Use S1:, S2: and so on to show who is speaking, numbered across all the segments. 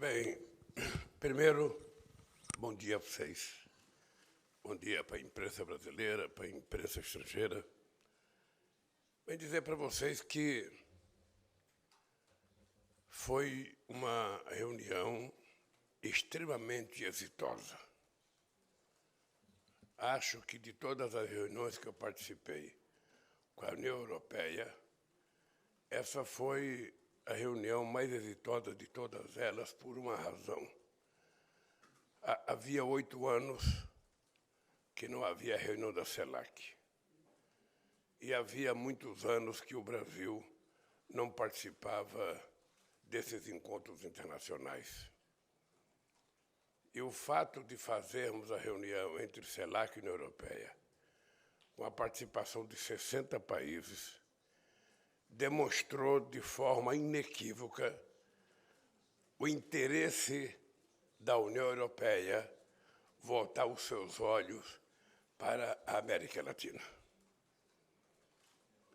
S1: Bem, primeiro, bom dia para vocês. Bom dia para a imprensa brasileira, para a imprensa estrangeira. Vem dizer para vocês que foi uma reunião extremamente exitosa. Acho que de todas as reuniões que eu participei com a União Europeia, essa foi a reunião mais exitosa de todas elas por uma razão. Havia 8 anos que não havia reunião da CELAC. E havia muitos anos que o Brasil não participava desses encontros internacionais. E o fato de fazermos a reunião entre CELAC e União Europeia, com a participação de 60 países, demonstrou de forma inequívoca o interesse da União Europeia voltar os seus olhos para a América Latina.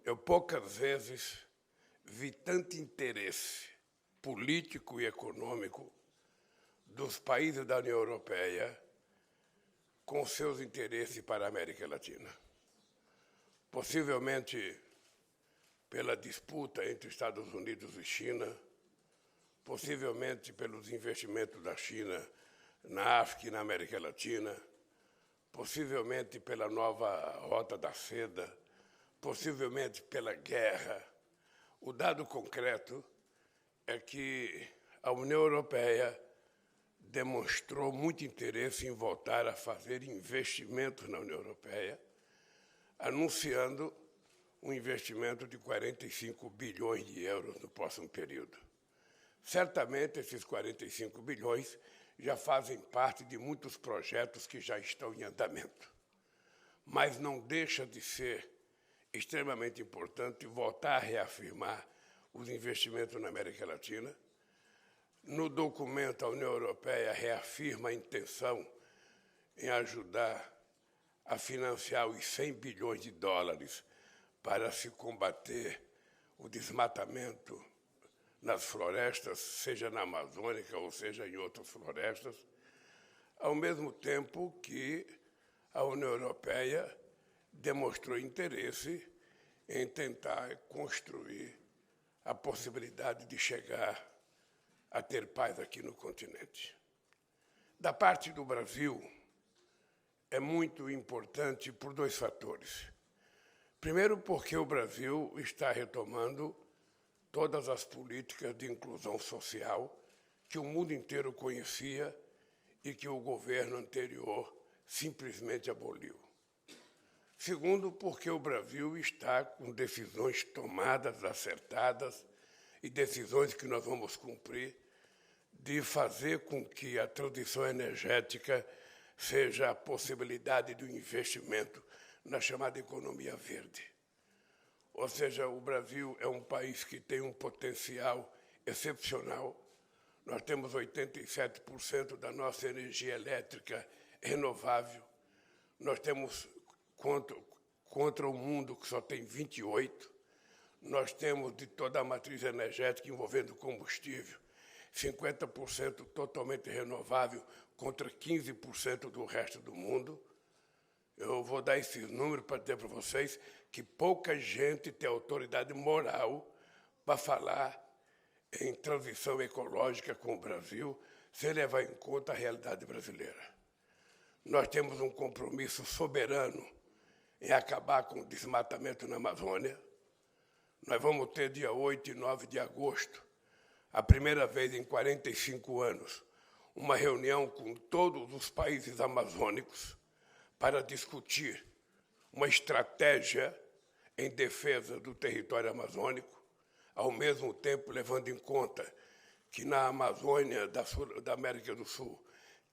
S1: Eu poucas vezes vi tanto interesse político e econômico dos países da União Europeia com seus interesses para a América Latina. Possivelmente pela disputa entre Estados Unidos e China, possivelmente pelos investimentos da China na África e na América Latina, possivelmente pela nova Rota da Seda, possivelmente pela guerra. O dado concreto é que a União Europeia demonstrou muito interesse em voltar a fazer investimentos na União Europeia, anunciando um investimento de 45 bilhões de euros no próximo período. Certamente, esses 45 bilhões já fazem parte de muitos projetos que já estão em andamento. Mas não deixa de ser extremamente importante voltar a reafirmar os investimentos na América Latina. No documento, a União Europeia reafirma a intenção em ajudar a financiar os 100 bilhões de dólares para se combater o desmatamento nas florestas, seja na Amazônica ou seja em outras florestas, ao mesmo tempo que a União Europeia demonstrou interesse em tentar construir a possibilidade de chegar a ter paz aqui no continente. Da parte do Brasil, é muito importante por 2 fatores. Primeiro, porque o Brasil está retomando todas as políticas de inclusão social que o mundo inteiro conhecia e que o governo anterior simplesmente aboliu. Segundo, porque o Brasil está com decisões tomadas, acertadas, e decisões que nós vamos cumprir, de fazer com que a transição energética seja a possibilidade do investimento na chamada economia verde. Ou seja, o Brasil é um país que tem um potencial excepcional. Nós temos 87% da nossa energia elétrica renovável. Nós temos, contra o mundo que só tem 28%, nós temos de toda a matriz energética envolvendo combustível, 50% totalmente renovável contra 15% do resto do mundo. Eu vou dar esses números para dizer para vocês que pouca gente tem autoridade moral para falar em transição ecológica com o Brasil, sem levar em conta a realidade brasileira. Nós temos um compromisso soberano em acabar com o desmatamento na Amazônia. Nós vamos ter, dia 8 e 9 de agosto, a primeira vez em 45 anos, uma reunião com todos os países amazônicos para discutir uma estratégia em defesa do território amazônico, ao mesmo tempo levando em conta que na Amazônia da América do Sul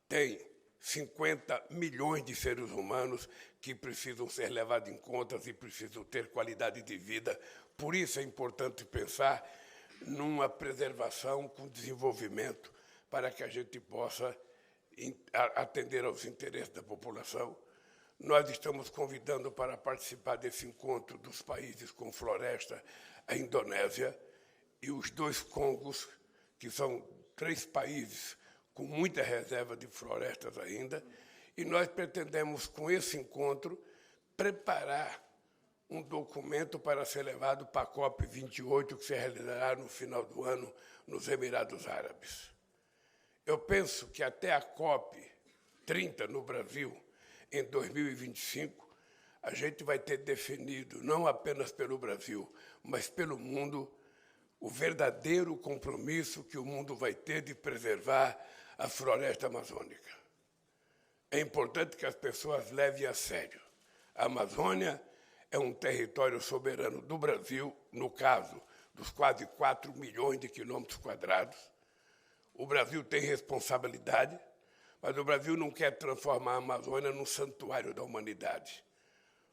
S1: tem 50 milhões de seres humanos que precisam ser levados em conta e precisam ter qualidade de vida. Por isso é importante pensar numa preservação com desenvolvimento para que a gente possa atender aos interesses da população. Nós estamos convidando para participar desse encontro dos países com floresta a Indonésia e os 2 Congos, que são 3 países com muita reserva de florestas ainda, e nós pretendemos, com esse encontro, preparar um documento para ser levado para a COP28, que se realizará no final do ano nos Emirados Árabes. Eu penso que até a COP30 no Brasil, em 2025, a gente vai ter definido, não apenas pelo Brasil, mas pelo mundo, o verdadeiro compromisso que o mundo vai ter de preservar a floresta amazônica. É importante que as pessoas levem a sério. A Amazônia é um território soberano do Brasil, no caso dos quase 4 milhões de quilômetros quadrados. O Brasil tem responsabilidade, mas o Brasil não quer transformar a Amazônia num santuário da humanidade.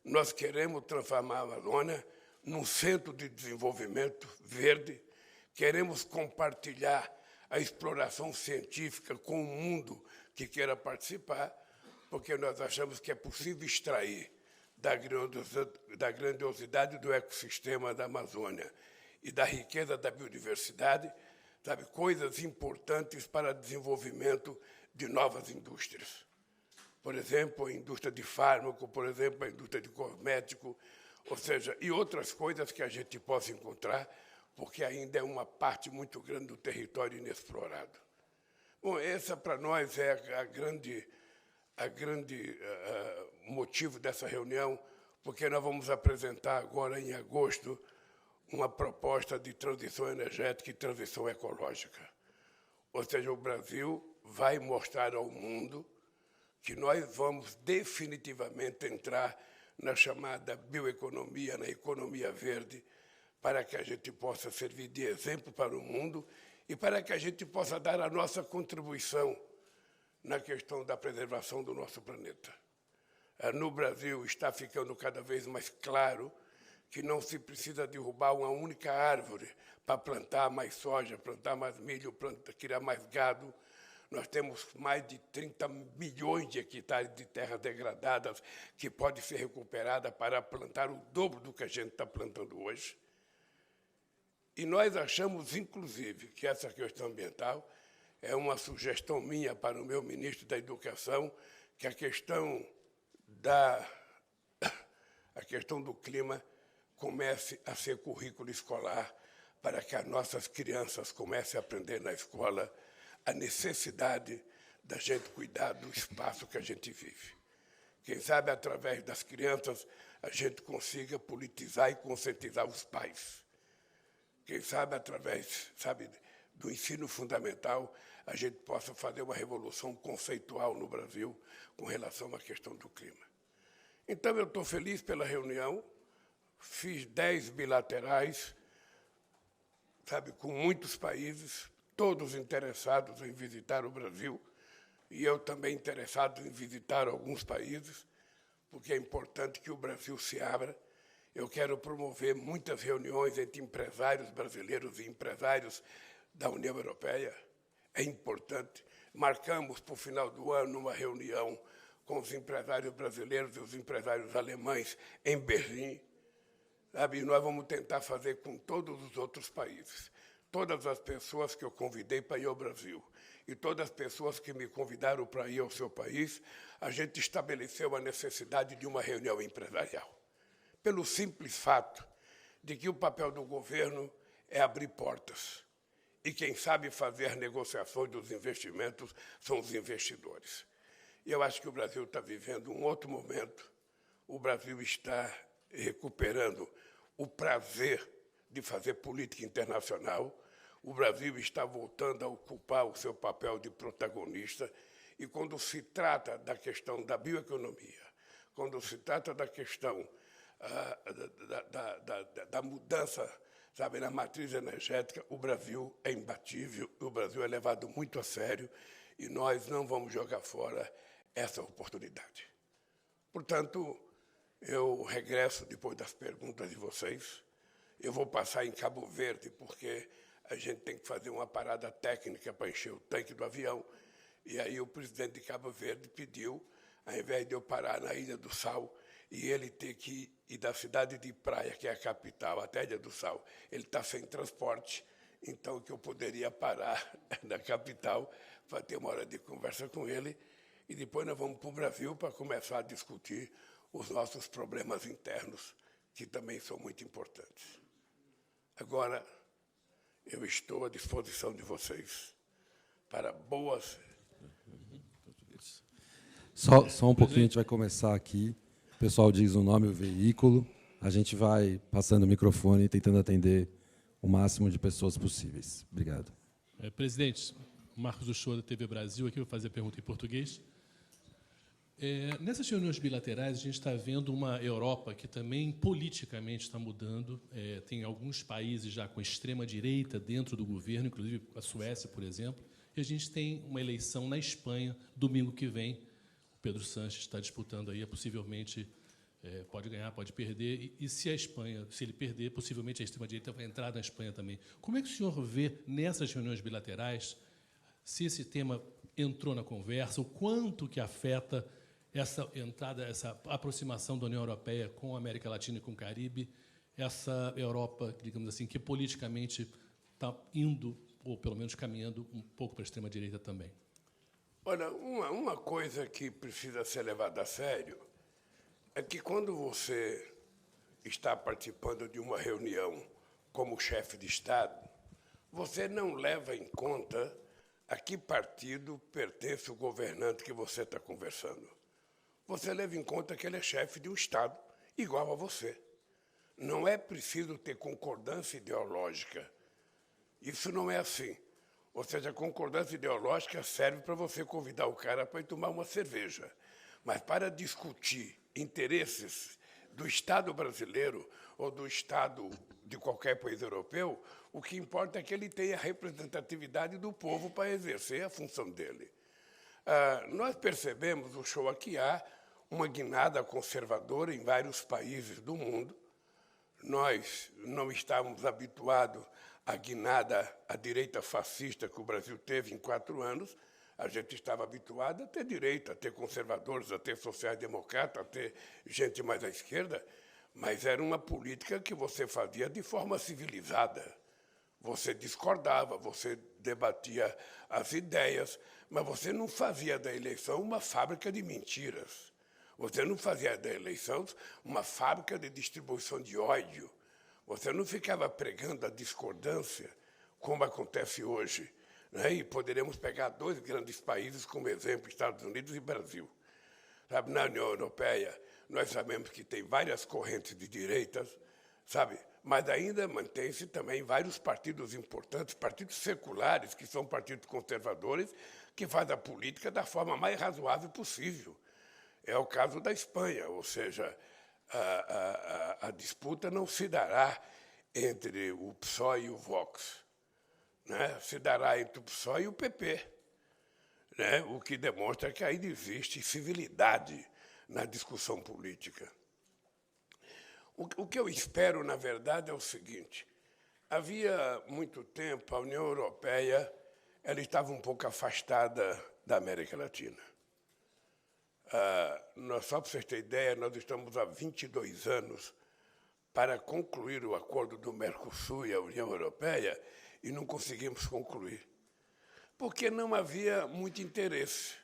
S1: Nós queremos transformar a Amazônia num centro de desenvolvimento verde, queremos compartilhar a exploração científica com o mundo que queira participar, porque nós achamos que é possível extrair da grandiosidade do ecossistema da Amazônia e da riqueza da biodiversidade, sabe, coisas importantes para o desenvolvimento de novas indústrias. Por exemplo, a indústria de fármaco, por exemplo, a indústria de cosmético, ou seja, e outras coisas que a gente possa encontrar, porque ainda é uma parte muito grande do território inexplorado. Bom, essa para nós é a grande motivo dessa reunião, porque nós vamos apresentar agora, em agosto, uma proposta de transição energética e transição ecológica. Ou seja, o Brasil vai mostrar ao mundo que nós vamos definitivamente entrar na chamada bioeconomia, na economia verde, para que a gente possa servir de exemplo para o mundo e para que a gente possa dar a nossa contribuição na questão da preservação do nosso planeta. No Brasil está ficando cada vez mais claro que não se precisa derrubar uma única árvore para plantar mais soja, plantar mais milho, criar mais gado. Nós temos mais de 30 milhões de hectares de terras degradadas que pode ser recuperada para plantar o dobro do que a gente está plantando hoje. E nós achamos, inclusive, que essa questão ambiental é uma sugestão minha para o meu ministro da Educação, que a questão do clima comece a ser currículo escolar para que as nossas crianças comecem a aprender na escola a necessidade da gente cuidar do espaço que a gente vive. Quem sabe, através das crianças, a gente consiga politizar e conscientizar os pais. Quem sabe, através, do ensino fundamental, a gente possa fazer uma revolução conceitual no Brasil com relação à questão do clima. Então, eu estou feliz pela reunião, fiz 10 bilaterais, com muitos países, todos interessados em visitar o Brasil, e eu também interessado em visitar alguns países, porque é importante que o Brasil se abra. Eu quero promover muitas reuniões entre empresários brasileiros e empresários da União Europeia. É importante. Marcamos, para o final do ano, uma reunião com os empresários brasileiros e os empresários alemães em Berlim. E nós vamos tentar fazer com todos os outros países. Todas as pessoas que eu convidei para ir ao Brasil e todas as pessoas que me convidaram para ir ao seu país, a gente estabeleceu a necessidade de uma reunião empresarial. Pelo simples fato de que o papel do governo é abrir portas. E quem sabe fazer negociações dos investimentos são os investidores. E eu acho que o Brasil está vivendo um outro momento. O Brasil está recuperando o prazer de fazer política internacional. O Brasil está voltando a ocupar o seu papel de protagonista. E quando se trata da questão da bioeconomia, quando se trata da questão da mudança, na matriz energética, o Brasil é imbatível, o Brasil é levado muito a sério e nós não vamos jogar fora essa oportunidade. Portanto, eu regresso depois das perguntas de vocês. Eu vou passar em Cabo Verde, porque a gente tem que fazer uma parada técnica para encher o tanque do avião. E aí o presidente de Cabo Verde pediu, ao invés de eu parar na Ilha do Sal, e ele ter que ir da cidade de Praia, que é a capital, até a Ilha do Sal, ele está sem transporte, então que eu poderia parar na capital para ter uma hora de conversa com ele, e depois nós vamos para o Brasil para começar a discutir os nossos problemas internos, que também são muito importantes. Agora, eu estou à disposição de vocês para boas...
S2: Só um pouquinho, a gente vai começar aqui. O pessoal diz o nome, o veículo. A gente vai passando o microfone e tentando atender o máximo de pessoas possíveis. Obrigado.
S3: Presidente, Marcos Uchoa, da TV Brasil, aqui vou fazer a pergunta em português. Nessas reuniões bilaterais, a gente está vendo uma Europa que também politicamente está mudando. Tem alguns países já com extrema-direita dentro do governo, inclusive a Suécia, por exemplo. E a gente tem uma eleição na Espanha, domingo que vem. O Pedro Sánchez está disputando aí, possivelmente pode ganhar, pode perder. E se a Espanha, se ele perder, possivelmente a extrema-direita vai entrar na Espanha também. Como é que o senhor vê nessas reuniões bilaterais se esse tema entrou na conversa, o quanto que afeta essa entrada, essa aproximação da União Europeia com a América Latina e com o Caribe, essa Europa, digamos assim, que politicamente está indo, ou pelo menos caminhando, um pouco para a extrema-direita também?
S1: Olha, uma coisa que precisa ser levada a sério é que quando você está participando de uma reunião como chefe de Estado, você não leva em conta a que partido pertence o governante que você está conversando. Você leva em conta que ele é chefe de um Estado igual a você. Não é preciso ter concordância ideológica. Isso não é assim. Ou seja, a concordância ideológica serve para você convidar o cara para ir tomar uma cerveja. Mas para discutir interesses do Estado brasileiro ou do Estado de qualquer país europeu, o que importa é que ele tenha a representatividade do povo para exercer a função dele. Nós percebemos, o show aqui, há uma guinada conservadora em vários países do mundo. Nós não estávamos habituados à guinada à direita fascista que o Brasil teve em 4 anos. A gente estava habituado a ter direita, a ter conservadores, a ter sociais-democratas, a ter gente mais à esquerda, mas era uma política que você fazia de forma civilizada. Você discordava, você debatia as ideias, mas você não fazia da eleição uma fábrica de mentiras. Você não fazia da eleição uma fábrica de distribuição de ódio. Você não ficava pregando a discordância, como acontece hoje. Né? E poderemos pegar 2 grandes países como exemplo, Estados Unidos e Brasil. Sabe, na União Europeia, nós sabemos que tem várias correntes de direitas, sabe? Mas ainda mantém-se também vários partidos importantes, partidos seculares, que são partidos conservadores, que fazem a política da forma mais razoável possível. É o caso da Espanha, ou seja, a disputa não se dará entre o PSOE e o Vox, né? Se dará entre o PSOE e o PP, né? O que demonstra que ainda existe civilidade na discussão política. O que eu espero, na verdade, é o seguinte. Havia muito tempo, a União Europeia ela estava um pouco afastada da América Latina. Só para vocês terem ideia, nós estamos há 22 anos para concluir o acordo do Mercosul e a União Europeia e não conseguimos concluir, porque não havia muito interesse.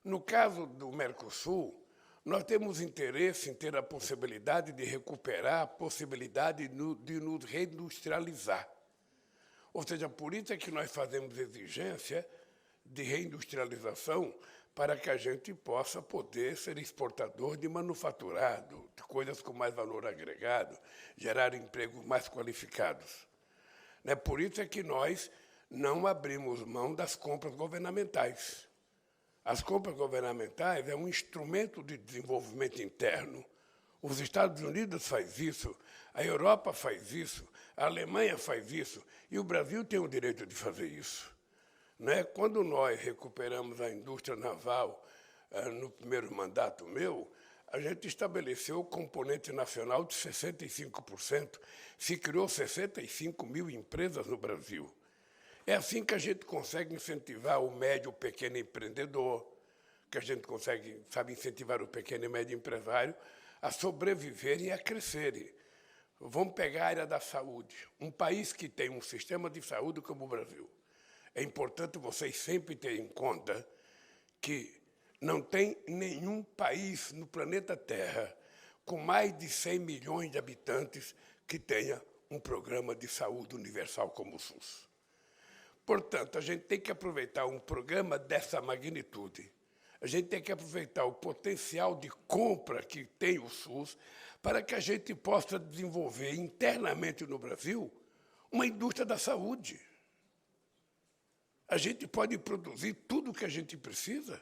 S1: No caso do Mercosul, nós temos interesse em ter a possibilidade de recuperar a possibilidade de nos reindustrializar. Ou seja, por isso é que nós fazemos exigência de reindustrialização para que a gente possa poder ser exportador de manufaturado, de coisas com mais valor agregado, gerar empregos mais qualificados. Né? Por isso é que nós não abrimos mão das compras governamentais. As compras governamentais é um instrumento de desenvolvimento interno. Os Estados Unidos faz isso, a Europa faz isso, a Alemanha faz isso, e o Brasil tem o direito de fazer isso. Né? Quando nós recuperamos a indústria naval no primeiro mandato meu, a gente estabeleceu o componente nacional de 65%, se criou 65 mil empresas no Brasil. É assim que a gente consegue incentivar o médio, o pequeno empreendedor, que a gente consegue, sabe, incentivar o pequeno e médio empresário a sobreviverem e a crescerem. Vamos pegar a área da saúde. Um país que tem um sistema de saúde como o Brasil. É importante vocês sempre terem em conta que não tem nenhum país no planeta Terra com mais de 100 milhões de habitantes que tenha um programa de saúde universal como o SUS. Portanto, a gente tem que aproveitar um programa dessa magnitude. A gente tem que aproveitar o potencial de compra que tem o SUS para que a gente possa desenvolver internamente no Brasil uma indústria da saúde. A gente pode produzir tudo o que a gente precisa